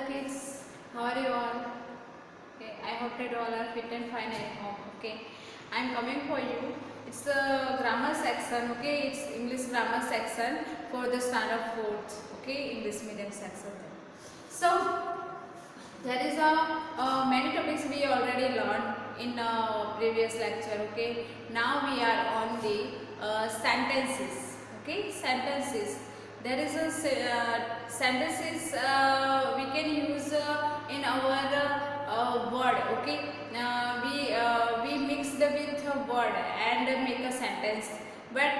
kids, how are you all? Okay, I hope that all are fit and fine at home. Okay, I am coming for you. It's the grammar section. Okay, it's English grammar section for the standard fourth. Okay, English medium section. So there is many topics we already learned in previous lecture. Okay, now we are on the sentences. Okay, sentences. There is a sentences we can use in our word. Okay, we mix the with a word and make a sentence. But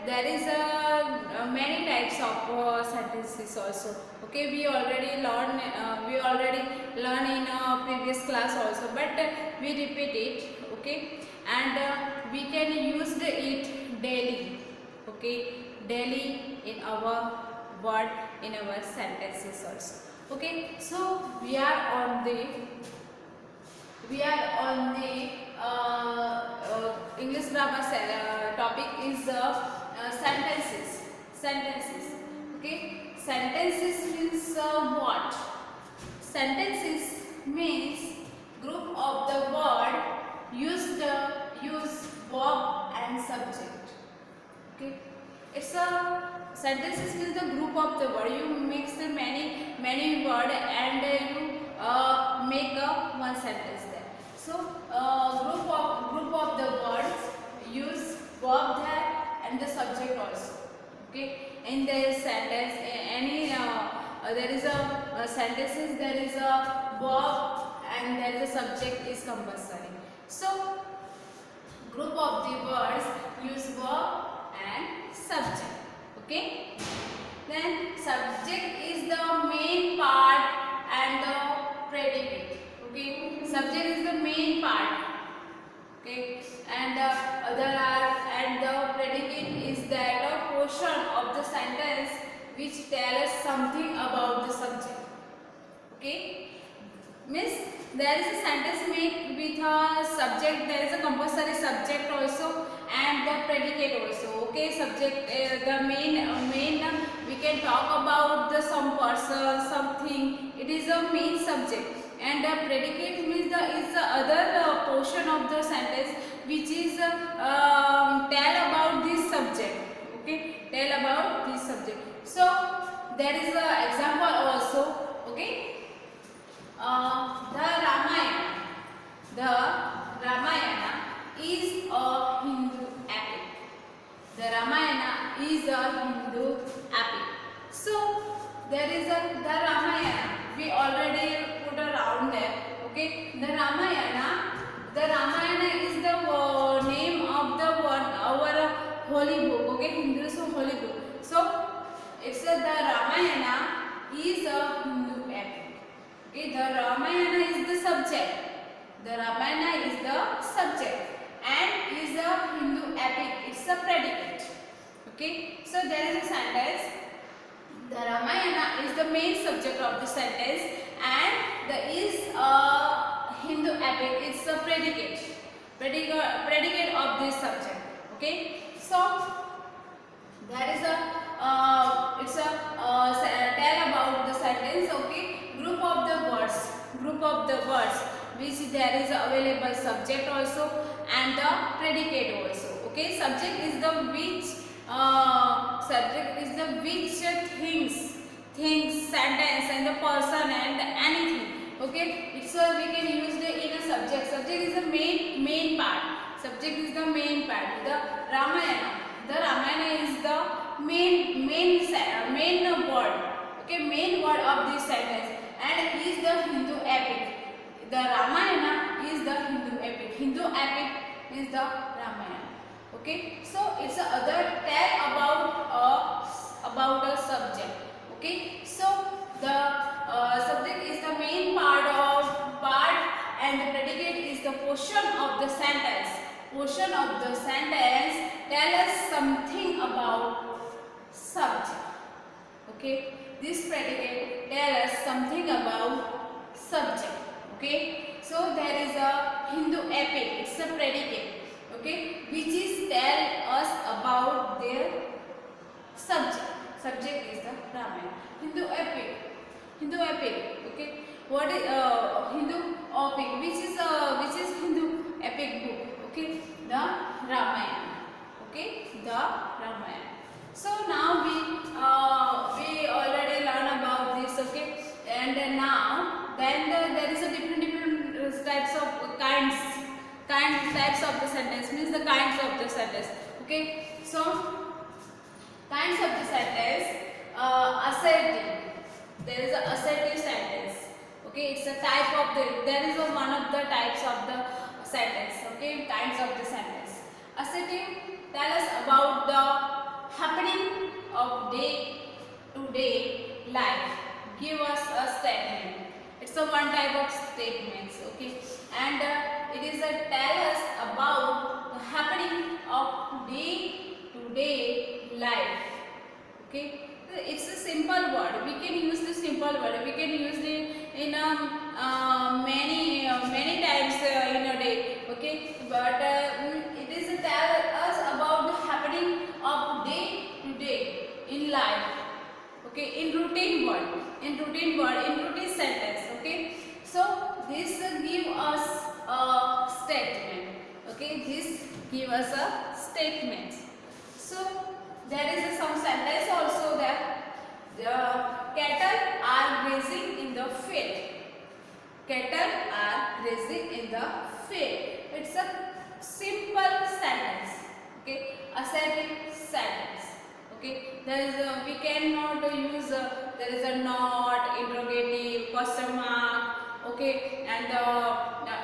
there is many types of sentences also. Okay, we already learn in previous class also, but we repeat it. Okay, and we can use it daily. Okay, daily in our word, in our sentences also. Okay, so we are on the English grammar topic is sentences. Sentences. Okay, sentences means what? Sentences means group of the word use verb and subject. Okay, it's a sentences means the group of the word. You mix the many word and you make a one sentence there. So group of the words use verb there and the subject also. Okay, in the sentence any there is a sentences, there is a verb and there is a subject is compulsory. So group of the words use verb and subject. Okay, then subject is the main part and the predicate. Okay, subject is the main part. Okay, and the predicate is that a portion of the sentence which tells us something about the subject. Okay, means there is a sentence made with a subject, there is a compulsory subject also and the predicate also. Okay, subject the main we can talk about the some person, something, it is a main subject, and the predicate means is the other portion of the sentence which is tell about this subject. Okay, tell about this subject. So there is a example also. Okay, the Ramayana is a Hindu epic. The Ramayana is a Hindu epic. So there is the Ramayana. We already put around there. Okay, the Ramayana is the name of the our holy book. Okay, Hindus holy book. So it's the Ramayana is a Hindu epic. Okay, the Ramayana is the subject. The Ramayana is the subject and is a Hindu epic. It's a predicate. Okay, so there is a sentence. The Ramayana is the main subject of the sentence and the is a Hindu epic. It's a predicate of this subject. Okay, so there is a it's a tell about the sentence. Okay, group of the words which there is available subject also and the predicate also. Okay, subject is the things, sentence and the person and anything. Okay, it's we can use the in a subject. Subject is the main part. Subject is the main part. The Ramayana is the main word. Okay, main word of this sentence and is the Hindu epic. The Ramayana is the Hindu epic. Hindu epic is the Ramayana. Okay, so it's a other tell about a subject. Okay, so the subject is the main part and the predicate is the portion of the sentence. Portion of the sentence tell us something about subject. Okay, this predicate tell us something about subject. Okay, so there is a Hindu epic. It's a predicate. Okay, which is tell us about their subject. Subject is the Ramayana. Hindu epic. Okay, What is Hindu epic? Which is Hindu epic book? Okay, the Ramayana. Okay, the Ramayana. So now we already learn about this. Okay, and now there is a different types of types of the sentence, means the kinds of the sentence. Okay, so kinds of the sentence. Assertive. There is a assertive sentence. Okay, it's a type of there is a one of the types of the sentence. Okay, kinds of the sentence. Assertive tell us about the happening of day to day life. Give us a statement. It's a one type of statements. Okay, and it is a tell us about the happening of day to day life. Okay, it's a simple word. We can use the simple word. We can use it in many times in a day. Okay, but it is a tell us about the happening of day to day in life. Okay, in routine sentence. Okay, so this give us a statement. Okay, this give us a statement. So there is some sentence also there. The cattle are grazing in the field. Cattle are grazing in the field. It's a simple sentence. Okay, assertive sentence. Okay, there is we cannot use there is a not, interrogative, question mark. Okay, and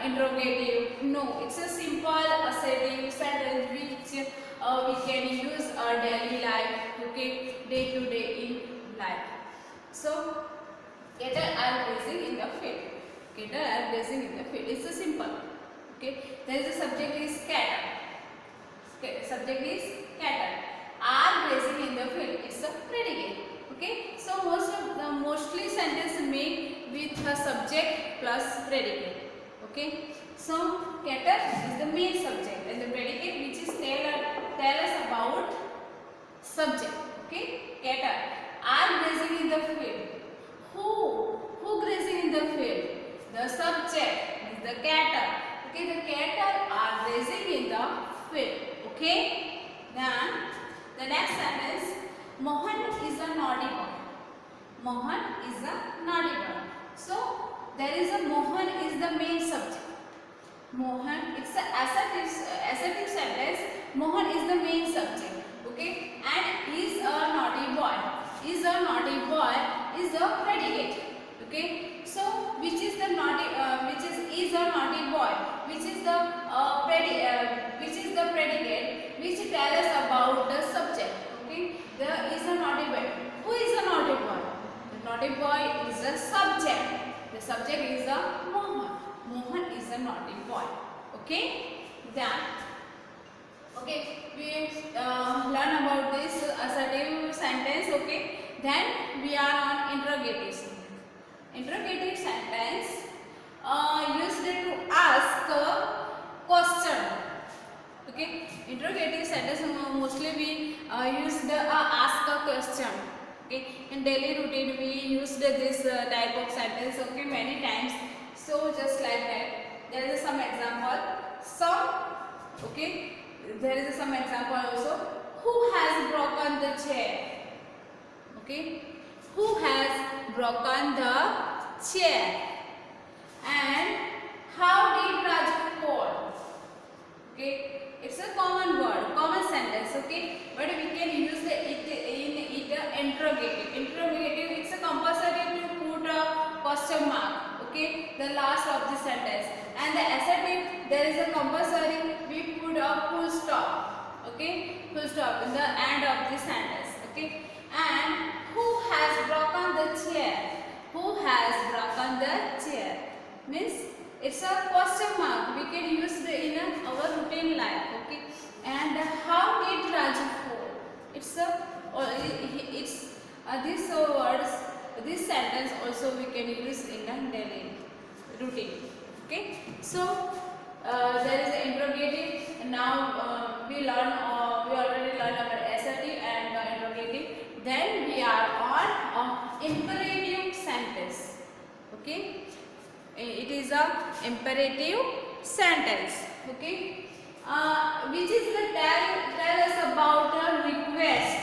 interrogative. No, it's a simple assertive sentence which we can use our daily life. Okay, day to day in life. So cattle are grazing in the field. Cattle are grazing in the field. It's a simple. Okay, there is a subject is cattle. Subject is cattle are grazing in the field. It's a predicate. Okay, so mostly sentence made with a subject plus predicate. Okay, so cattle is the main subject and the predicate which is tell us about subject. Okay, cattle are grazing in the field. Who grazing in the field? The subject is the cattle. Okay, the cattle are grazing in the field. Okay, then the next sentence, Mohan is a naughty boy. Mohan is a naughty boy. So there is a Mohan is the main subject. Mohan, it's a assertive sentence. Mohan is the main subject. Okay, and is a naughty boy. Is a naughty boy is a predicate. Okay, so which is the naughty which is a naughty boy, which is the predicate which tell us about the subject. Okay, there is a naughty boy. Who is a naughty boy? The naughty boy is a subject. The subject is a Mohan. Mohan is a naughty boy. Okay, then okay, we learn about this assertive sentence. Okay, then we are on interrogative sentence. Interrogative sentence used to ask a question. Okay, interrogative sentence mostly we use the ask a question. Okay, in daily routine we use this type of sentence. Okay, many times. So just like that, there is some example. Okay, there is some example also. Who has broken the chair? Okay, who has broken the chair? And how did Raju fall? Okay, it's a common word, common sentence. Okay, but we can use it in interrogative. Interrogative, it's a compulsory to put a question mark. Okay, the last of the sentence. And the assertive, there is a compulsory we put a full stop. Okay, full stop in the end of the sentence. Okay, and who has broken the chair? Who has broken the chair? Means it's a question mark. We can use it in our routine life. Okay, and how did Raju fall? It's these words, this sentence also we can use in a daily routine. Okay, so there is an interrogative. Now we already learned about assertive and interrogative. Then we are on imperative sentence. Okay, is a imperative sentence. Okay. Which is the tell us about a request,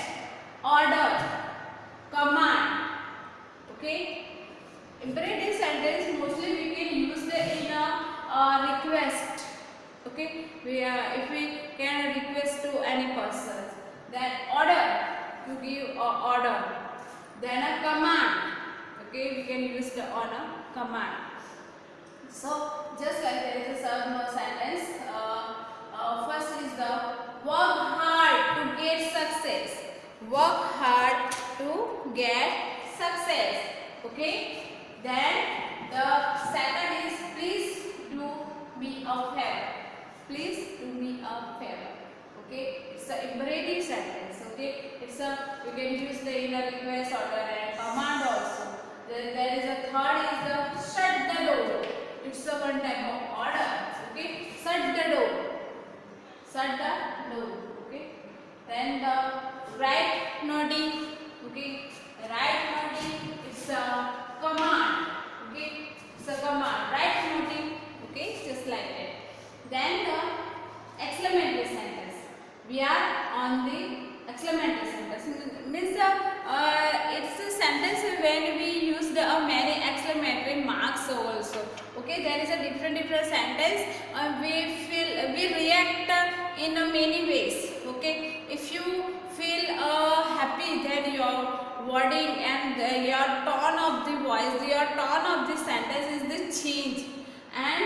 order, command. Okay. Imperative sentence mostly we can use the in a request. Okay. If we can request to any person, then order, to give order, then a command. Okay, we can use the on a command. So just like there is a some sentence. First is the work hard to get success. Work hard to get success. Okay. Then the second is please do me a favor. Please do me a favor. Okay. It's an imperative sentence. Okay. It's a we can use the inner request, order, and command also. Then there is a third is the shut the door. It's a one type of order. Okay. Shut the door. Shut the door. Okay. Then the right nodding. Okay. Right nodding. It's a command. Okay. It's a command. Right nodding. Okay. Just like that. Then the exclamatory sentence. We are on the exclamatory sentence. Means it's a sentence when we use the many exclamatory marks also. Okay, there is a different sentence. We react in many ways. Okay, if you feel happy, then your wording and your tone of the voice, your tone of the sentence is the change. And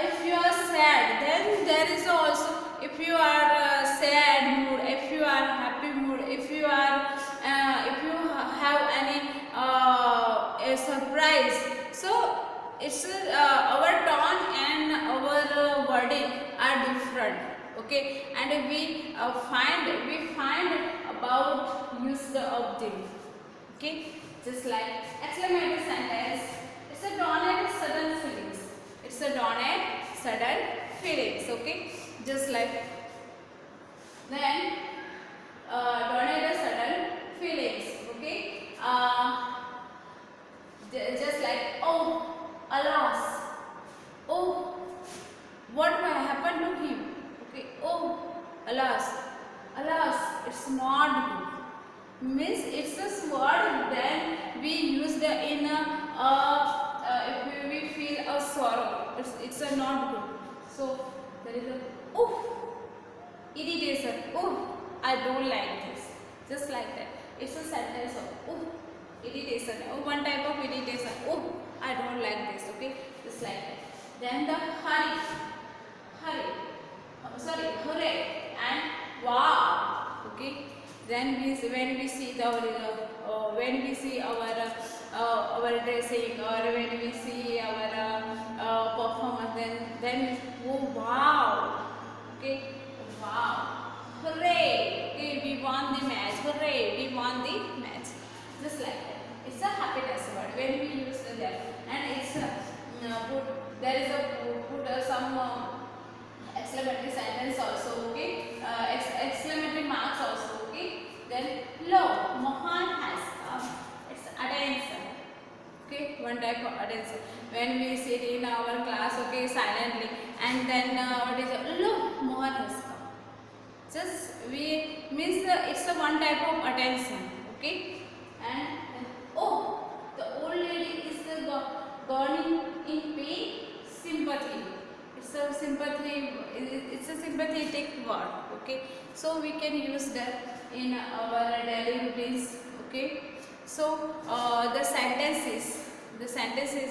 if you are sad, then there is also, if you are sad mood, if you are happy mood, if you have any a surprise, so it's our tone and our wording are different. Okay, and we find about use the object. Okay, just like exclamatory sentence. It's a dawn at sudden feelings. It's a dawn at sudden feelings. Okay, just like then dawn at sudden feelings. Okay, just like oh alas, oh what happened to him. Okay, oh alas, it's not good. Means it's a word then we use the in if we feel a sorrow, it's a not good. So there is a oh irritation, oh I don't like this, just like that. It's a sentence of oh irritation, oh one type of irritation, oh I don't like this. Okay, just like that. Then the hurry, hooray and wow. Okay, then when we see the when we see our dressing, or when we see our performance, then oh wow. Okay, wow, hooray. Okay, we won the match. Hooray, we won the match. Just like that. It's a happiness word when we use that, and it's there is some exclamatory sentence also. Okay, exclamatory marks also. Okay, then lo, Mohan has come. It's attention. Okay, one type of attention. When we sit in our class, okay, silently, and then what is it? Lo, Mohan has come. Just we means it's the one type of attention. Okay, and oh, the old lady is the burning in pain. Sympathy. It's a sympathy. It's a sympathetic word. Okay, so we can use that in our daily routines. Okay, so the sentences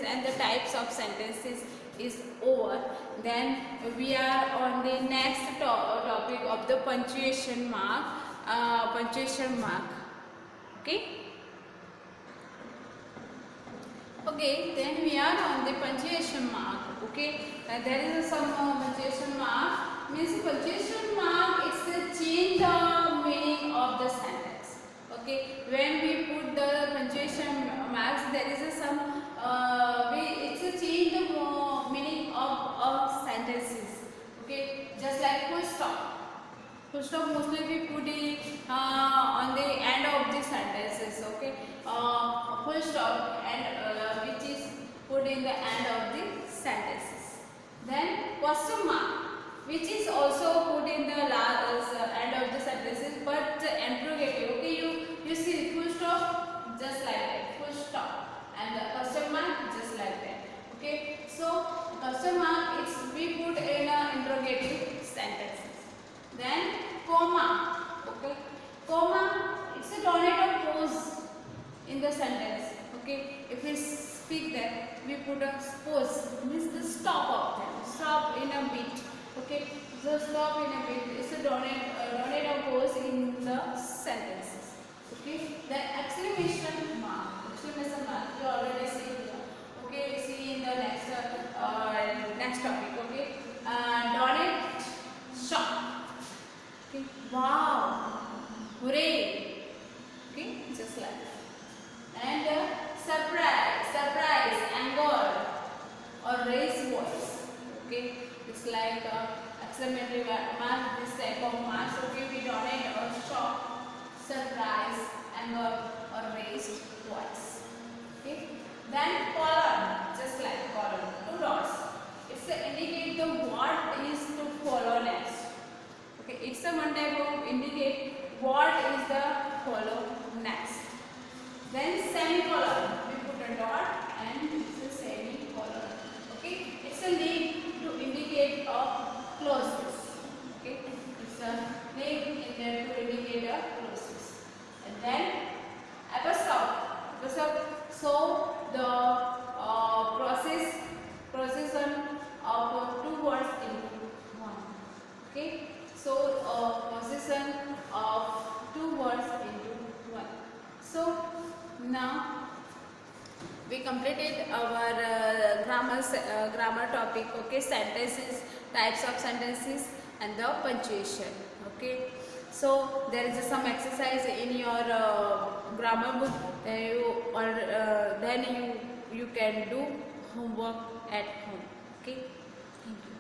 and the types of sentences is over. Then we are on the next topic of the punctuation mark. Okay. Okay, then we are on the punctuation mark. Okay, there is some punctuation mark. Means punctuation mark is the change of meaning of the sentence. Okay, when we put the punctuation marks, there is some it's a change of meaning of sentences. Okay, just like full stop. Full stop mostly we put it on the end of the sentences. Okay, full stop and which is put in the end of the sentences. Then question mark, which is also put in the last end of the sentences, but interrogative. Okay, you see full stop just like that, full stop, and the question mark just like that. Okay, so question mark is we put in a interrogative sentences. Then comma. Okay, comma, it's a donate or pause in the sentence. Okay, if we speak that, we put a pause, means the stop of them, stop in a bit. Okay, so stop in a bit. It's a donate or pause in the sentences. Okay, then exclamation mark. Exclamation mark, you already see here. Okay, see in the next topic. Okay, donate shop. Okay, wow, hooray. Okay, just like that. And surprise, anger, or raised voice. Okay, it's like exclamatory mark, this type of marks. Okay, we donate or shock, surprise, anger, or raised voice. Okay, then colon, just like colon, two dots. It's to indicate the what is to follow next. Okay, it's a one type of indicate what is the follow next. Then semicolon, we put a dot and it's a semicolon. Okay, it's a name to indicate a closeness. Okay, it's a name in there to indicate a closeness. And then apostrophe. So the procession of two words into one. Okay, so procession of two words into one. So now we completed our grammar topic. Okay, sentences, types of sentences, and the punctuation. Okay, so there is some exercise in your grammar book. Then you can do homework at home. Okay, thank you.